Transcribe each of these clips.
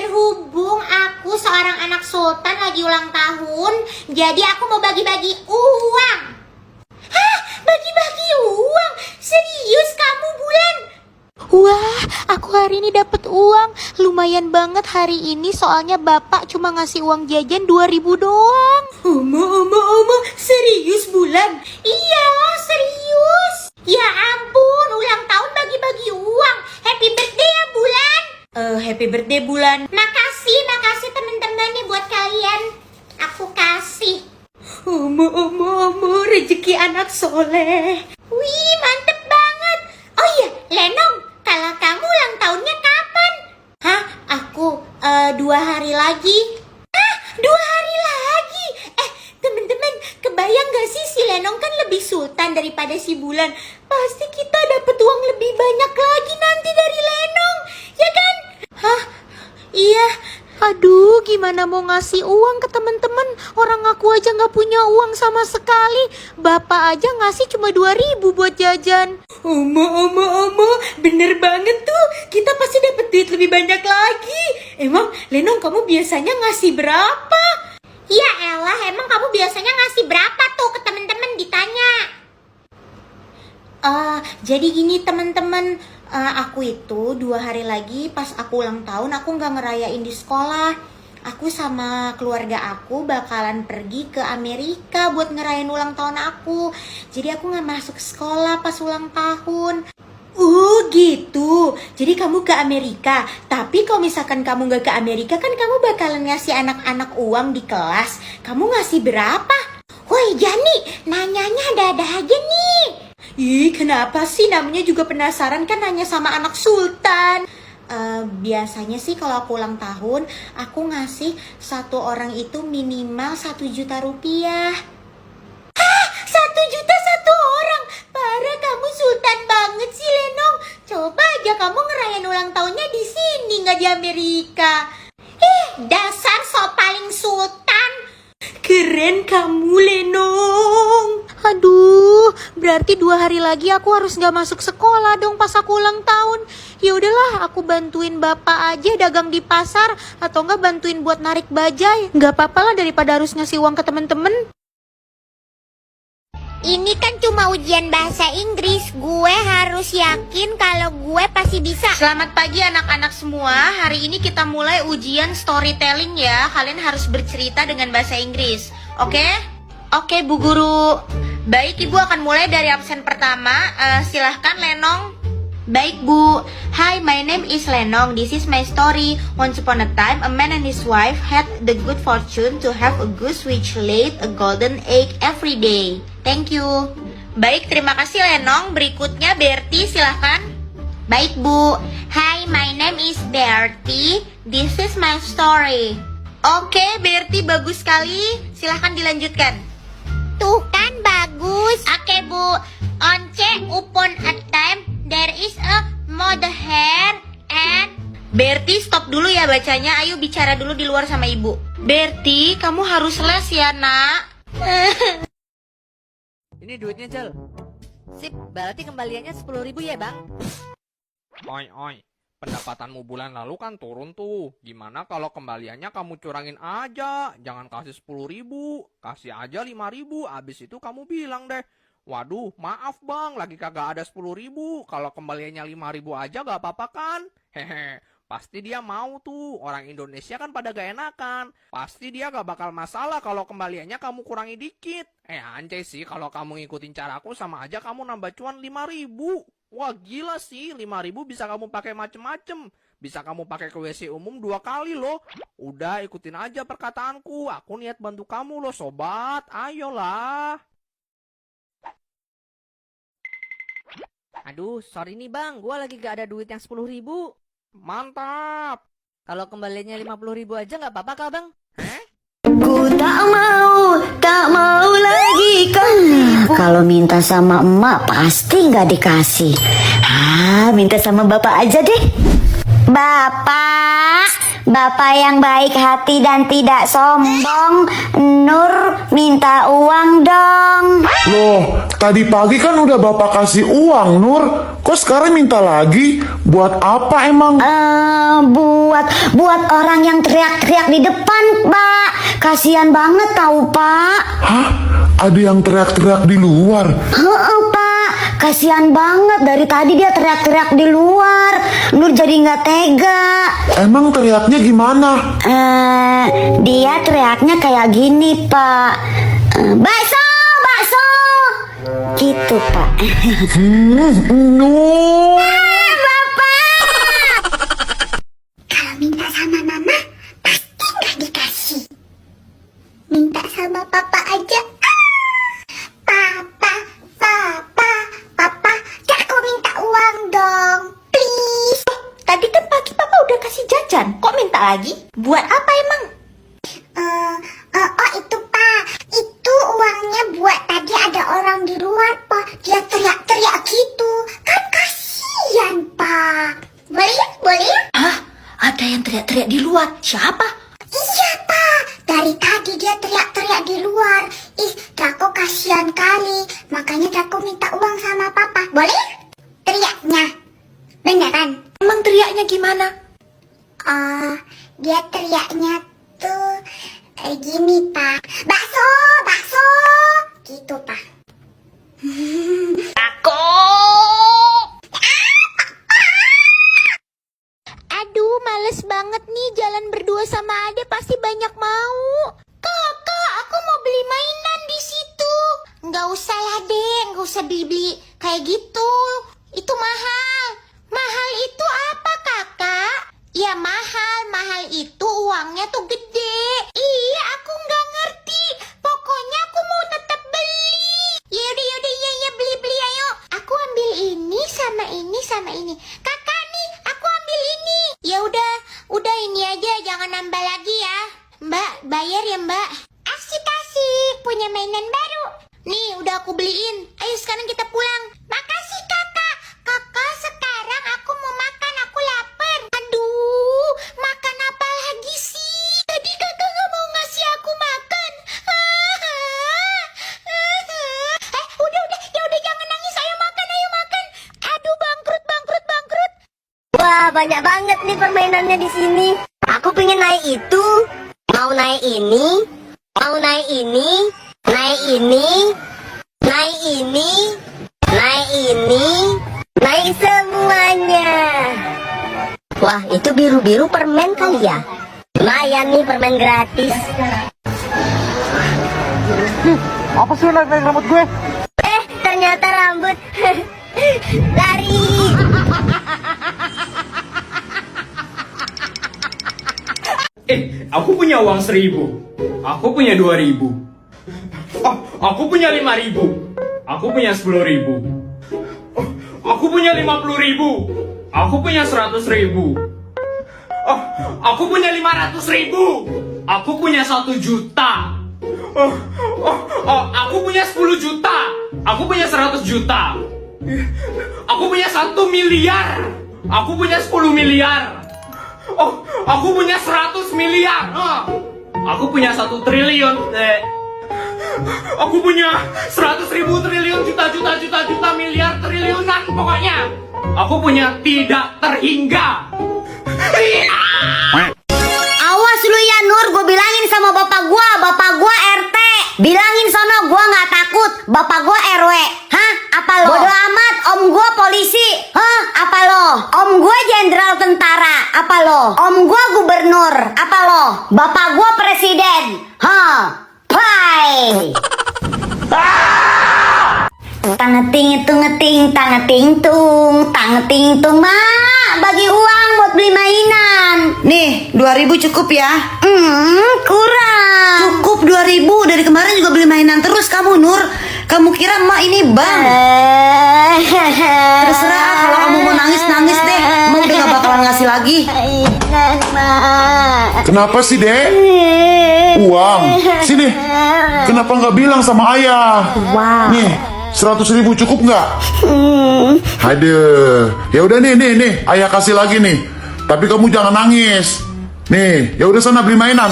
berhubung aku seorang anak sultan lagi ulang tahun, jadi aku mau bagi-bagi uang. Hah? Bagi-bagi uang? Serius kamu, Bulan? Wah, aku hari ini dapat uang. Lumayan banget hari ini soalnya bapak cuma ngasih uang jajan 2.000 doang. Oma, serius, Bulan? Iya, serius. Ya ampun, ulang tahun bagi-bagi uang. Happy birthday ya, Bulan. Happy birthday, Bulan. Makasih teman-teman nih buat kalian. Aku kasih. Oma, rezeki anak soleh. Wih, mantep banget. Oh iya, Lenong, kalau kamu ulang tahunnya kapan? Hah, aku 2 hari lagi. Hah, 2 hari lagi? Teman-teman, kebayang gak sih si Lenong kan lebih sultan daripada si Bulan. Pasti kita dapat uang lebih banyak lagi nanti dari Lenong, ya kan? Hah, iya. Aduh, gimana mau ngasih uang ke teman-teman? Orang aku aja nggak punya uang sama sekali. Bapak aja ngasih cuma 2.000 buat jajan. Oma, bener banget tuh. Kita pasti dapat duit lebih banyak lagi. Emang Lenong kamu biasanya ngasih berapa? Ya elah, emang kamu biasanya ngasih berapa tuh ke teman-teman ditanya? Jadi gini teman-teman, aku itu 2 hari lagi pas aku ulang tahun aku nggak ngerayain di sekolah. Aku sama keluarga aku bakalan pergi ke Amerika buat ngerayain ulang tahun aku. Jadi aku nggak masuk sekolah pas ulang tahun. Gitu. Jadi kamu ke Amerika. Tapi kalau misalkan kamu nggak ke Amerika kan kamu bakalan ngasih anak-anak uang di kelas. Kamu ngasih berapa? Woi Jani, nanyanya ada-ada aja nih. Ih, kenapa sih? Namanya juga penasaran kan nanya sama anak sultan. Biasanya sih kalau aku ulang tahun, aku ngasih satu orang itu minimal 1 juta rupiah. Hah? 1 juta satu orang? Parah, kamu sultan banget sih, Lenong. Coba aja kamu ngerayain ulang tahunnya di sini, nggak di Amerika. Dasar so paling sultan. Keren kamu, Lenong. Aduh, berarti 2 hari lagi aku harus nggak masuk sekolah dong pas aku ulang tahun. Ya udahlah, aku bantuin bapak aja dagang di pasar atau nggak bantuin buat narik bajai. Nggak apa-apa lah daripada harus ngasih uang ke temen-temen. Ini kan cuma ujian bahasa Inggris. Gue harus yakin kalau gue pasti bisa. Selamat pagi anak-anak semua. Hari ini kita mulai ujian storytelling ya. Kalian harus bercerita dengan bahasa Inggris. Oke? Oke, Bu Guru. Baik, Ibu akan mulai dari absen pertama. Silahkan Lenong. Baik, Bu. Hi, my name is Lenong. This is my story. Once upon a time, a man and his wife had the good fortune to have a goose which laid a golden egg every day. Thank you. Baik, terima kasih Lenong. Berikutnya Bertie, silahkan. Baik, Bu. Hi, my name is Bertie. This is my story. Oke, Bertie, bagus sekali. Silahkan dilanjutkan. Tuh kan bagus. Oke, Bu. Once upon a time there is a mother hare and... Bertie, stop dulu ya bacanya. Ayo bicara dulu di luar sama Ibu. Bertie, kamu harus les ya, Nak. Ini duitnya, Jal. Sip, berarti kembaliannya 10.000 ya, Bang? Oi, pendapatanmu bulan lalu kan turun tuh. Gimana kalau kembaliannya kamu curangin aja? Jangan kasih 10.000, kasih aja 5.000. Abis itu kamu bilang deh, waduh, maaf bang, lagi kagak ada 10.000. Kalau kembaliannya 5.000 aja gak apa-apa kan? Hehe, pasti dia mau tuh. Orang Indonesia kan pada gak enakan. Pasti dia gak bakal masalah kalau kembaliannya kamu kurangi dikit. Anjay sih, kalau kamu ngikutin caraku sama aja kamu nambah cuan 5.000. Wah gila sih, 5.000 bisa kamu pakai macem-macem. Bisa kamu pakai ke WC umum 2 kali loh. Udah ikutin aja perkataanku. Aku niat bantu kamu loh sobat. Ayolah. Aduh, sorry nih Bang, gua lagi gak ada duit yang 10.000. Mantap. Kalau kembaliannya 50.000 aja gak apa-apa kah Bang? Ku tak mau lagi kalau minta sama emak pasti nggak dikasih. Minta sama bapak aja deh. Bapak yang baik hati dan tidak sombong, Nur minta uang dong. Loh, tadi pagi kan udah Bapak kasih uang, Nur. Kok sekarang minta lagi? Buat apa emang? Buat orang yang teriak-teriak di depan, Pak. Kasihan banget tahu, Pak. Hah? Ada yang teriak-teriak di luar? Heeh, Pak. Kasihan banget, dari tadi dia teriak-teriak di luar. Nur jadi nggak tega. Emang teriaknya gimana? Dia teriaknya kayak gini, Pak. Bakso, bakso. Gitu, Pak. Nur. Kalau minta sama mama, pasti nggak dikasih. Minta sama papa aja. Papa, aku minta uang dong, please. Tadi kan pagi papa udah kasih jajan, kok minta lagi? Buat apa emang? Oh itu Pak, itu uangnya buat tadi ada orang di luar Pak. Dia teriak-teriak gitu, kan kasihan Pak. Boleh ya? Boleh ya? Hah? Ada yang teriak-teriak di luar? Siapa? Iya Pak, dari tadi dia teriak-teriak di luar. Ih, Draco kasihan kali. Makanya Draco minta uang sama papa. Boleh? Teriaknya. Beneran? Emang teriaknya gimana? Dia teriaknya tuh gini Pak. Bakso, bakso. Gitu Pak. Aduh, males banget nih jalan berdua sama Ade, pasti banyak mau. Kakak, aku mau beli mainan di situ. Nggak usah lah, Dek. Nggak usah beli-beli kayak gitu. Itu mahal. Mahal itu apa, Kakak? Ya mahal. Mahal itu uangnya tuh gede. Iya, aku nggak ngerti. Pokoknya aku mau tetap beli. Yaudah, iya, beli-beli ayo. Aku ambil ini sama ini sama ini. Kakak nih, aku ambil ini. Ya udah ini aja, jangan nambah lagi ya. Mbak, bayar ya Mbak. Asik, punya mainan baru. Nih, udah aku beliin. Ayo sekarang kita pulang. Makasih kakak. Kakak, sekarang aku mau makan, aku lapar. Aduh, makan apa lagi sih? Tadi kakak nggak mau ngasih aku makan. Udah, jangan nangis. Ayo makan. Aduh, bangkrut. Wah, banyak banget nih permainannya di sini. Aku pengen naik itu. Mau naik ini. Mau naik ini. Naik ini. Naik ini. Naik ini. Naik semuanya. Wah, itu biru-biru permen kali ya. Lumayan nih permen gratis. Apa sih naik rambut gue? Ternyata rambut. Lari. Aku punya uang 1.000. Aku punya 2.000. Oh, aku punya 5.000. Aku punya 10.000. Oh, aku punya 50.000. Aku punya 100.000. Oh, aku punya 500.000. Aku punya 1 juta. Aku punya 10 juta. Aku punya 100 juta. Aku punya 1 miliar. Aku punya 10 miliar. Oh, aku punya 100 miliar. Aku punya 1 triliun. Aku punya 100.000 triliun juta miliar triliunan pokoknya. Aku punya tidak terhingga. Awas lu ya Nur, gue bilangin sama bapak gua RT. Bilangin sono gua nggak takut, bapak gua RW. Hah? Apa lo? Bodoh amat, om gua polisi. Hah? Apa lo? Om gua jenderal tentara. Apa lo? Om gua gubernur. Apa lo? Bapak gua presiden. Hah? Bye. Tangeting itu ngeting, tangeting tung, mak bagi uang buat beli mainan. Nih, 2.000 cukup ya? Kurang. Cukup 2.000, dari kemarin juga beli mainan terus kamu, Nur. Kamu kira emak ini bank? Terserah, kalau kamu mau nangis deh. Emak udah gak bakalan ngasih lagi. Kenapa sih, Dek? Uang. Sini. Kenapa nggak bilang sama ayah? Wow. Nih, 100.000 cukup nggak? Aduh. Ya udah nih. Ayah kasih lagi nih. Tapi kamu jangan nangis. Nih, ya udah sana beli mainan.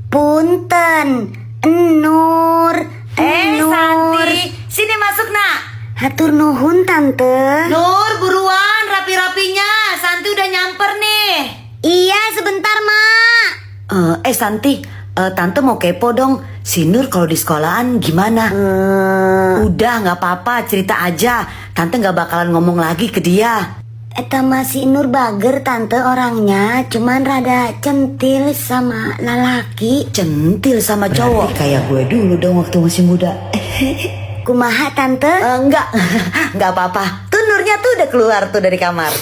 Punten, Nur, Santi, sini masuk nak. Hatur nuhun tante. Nur, buruan, rapi-rapinya. Santi udah nyamper nih. Iya sebentar mak. Santi, tante mau kepo dong. Si Nur kalau di sekolahan gimana? Udah nggak apa-apa, cerita aja. Tante nggak bakalan ngomong lagi ke dia. Eta masih Nur bager tante orangnya, cuman rada centil sama lalaki. Centil sama cowok. Kayak gue dulu dong waktu masih muda. Kumaha tante? Enggak, nggak apa-apa. Tuh Nurnya tuh udah keluar tuh dari kamar.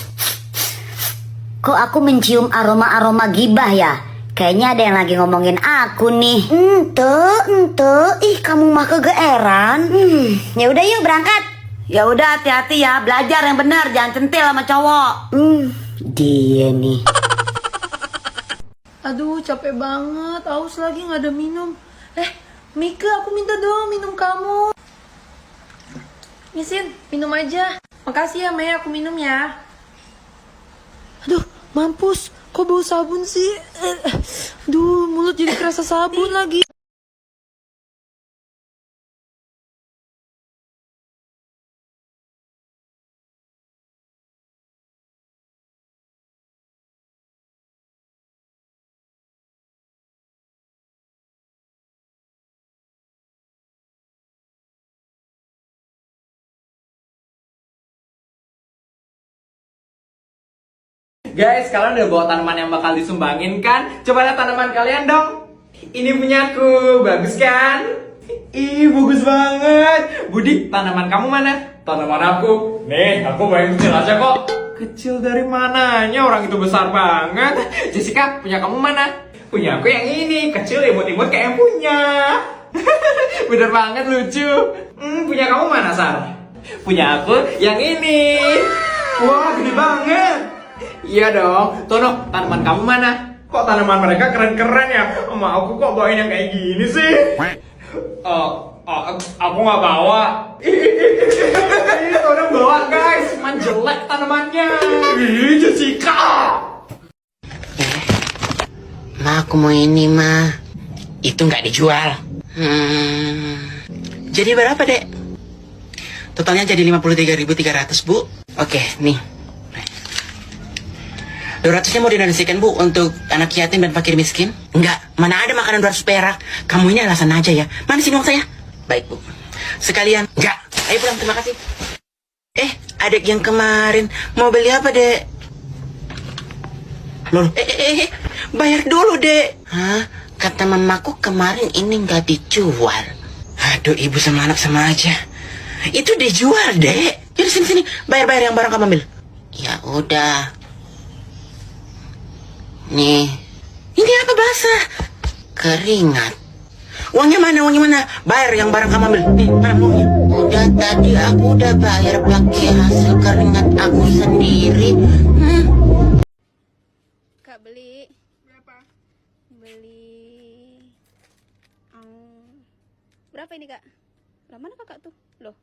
Kok aku mencium aroma-aroma gibah ya? Kayaknya ada yang lagi ngomongin aku nih. Ente, ih kamu mah kegeeran. Ya udah yuk berangkat. Ya udah hati-hati ya, belajar yang benar, jangan centil sama cowok. Dia nih. Aduh capek banget, haus lagi nggak ada minum. Mika, aku minta dong minum kamu. Misin, minum aja. Makasih ya Mei, aku minum ya. Aduh, mampus. Kok bau sabun sih? Aduh, mulut jadi kerasa sabun lagi. Guys, kalian udah bawa tanaman yang bakal disumbangin kan? Coba lihat tanaman kalian dong. Ini punyaku, bagus kan? Ih, bagus banget. Budi, tanaman kamu mana? Tanaman aku. Nih, aku bayang kecil aja kok. Kecil dari mananya? Orang itu besar banget. Jessica, punya kamu mana? Punya aku yang ini, kecil imut-imut kayak yang punya. Bener banget, lucu. Punya kamu mana, Sar? Punya aku yang ini. Wah, gede banget. Iya dong, Tono, tanaman kamu mana? Kok tanaman mereka keren-keren ya? Sama aku kok bawain yang kayak gini sih? Aku nggak bawa. Ih, Tono bawa guys, cuman jelek tanamannya. Ih, Jessica. Ma, aku mau ini, Ma. Itu nggak dijual. Jadi berapa, Dek? Totalnya jadi 53.300, Bu. Oke, nih. 200-nya mau didonasikan, Bu, untuk anak yatim dan fakir miskin? Enggak, mana ada makanan 200 perak. Kamu ini alasan aja ya. Mana sih uang saya? Baik, Bu. Sekalian. Enggak. Ayo pulang, terima kasih. Adik yang kemarin mau beli apa, Dek? Loh, bayar dulu, Dek. Hah? Kata mamaku kemarin ini nggak dijual. Aduh, ibu sama anak sama aja. Itu dijual, Dek. Jadi sini, bayar yang barang kamu ambil. Ya udah. Nih. Ini apa basah? Keringat. Uangnya mana? Bayar yang barang kamu ambil. Nih, mana uangnya? Udah tadi aku udah bayar pakai hasil keringat aku sendiri. Kak beli berapa? Beli berapa ini Kak? Lah mana kakak tuh? Loh,